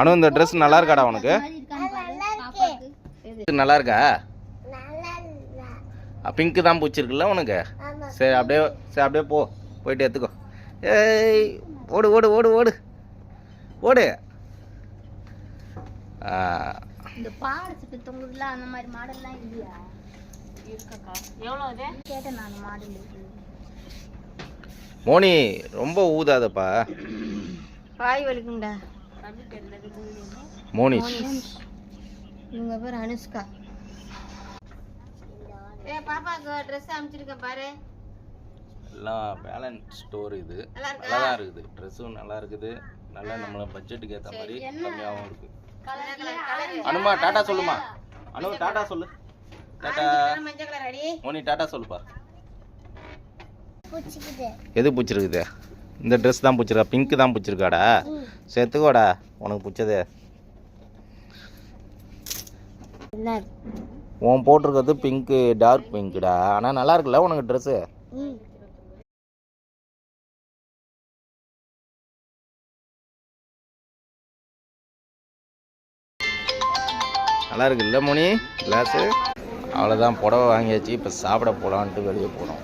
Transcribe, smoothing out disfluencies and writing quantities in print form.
அனு இந்த ட்ரெஸ் நல்லா இருக்காடா உனக்கு? நல்லா இருக்கா? பிங்க்கு தான் பிடிச்சிருக்குல்ல உனக்கு? சரி அப்படியே போ, போயிட்டு எடுத்துக்கோ. ஏய் ஓடு ஓடு ஓடு ஓடு ஓடு. இந்த பாவாடை தொங்குதுல அந்த மாதிரி மாடல்லாம் இல்லையா? இருக்கக்கா. எவ்வளோ அது? கேட்டேன் நான் மாடல். மோனி ரொம்ப ஊதாதப்பா. பாய் வலிக்கும்டா. மோனிஷ். இவங்க பேர் அனுஷ்கா. பாப்பாக்கு ட்ரெஸ் அனுப்பிச்சிருக்க பாரு. எல்லாம் பேலன்ஸ் ஸ்டோர். இது நல்லா தான் இருக்குது. ட்ரெஸ்ஸும் நல்லா இருக்குது. நல்லா நம்மள பட்ஜெட்டுக்கு ஏற்ற மாதிரி கம்மியாகவும் இருக்கு. அனுமா டாடா சொல்லுமா? அனு டாடா சொல்லு. டாடா. மோனி டாடா சொல்லுப்பா. எது பிடிச்சிருக்குது? இந்த ட்ரெஸ் தான் பிடிச்சிருக்கா? பிங்க் தான் பிடிச்சிருக்காடா? சேர்த்துக்கோடா உனக்கு பிடிச்சது. உன் போட்டிருக்கிறது பிங்க்கு, டார்க் பிங்க்குடா. ஆனால் நல்லா இருக்குல்ல உனக்கு ட்ரெஸ்ஸு? நல்லா இருக்குல்ல மோனி கிளாஸு? அவ்வளோதான், புடவை வாங்கியாச்சு. இப்போ சாப்பிட போகலான்ட்டு வெளியே போனோம்.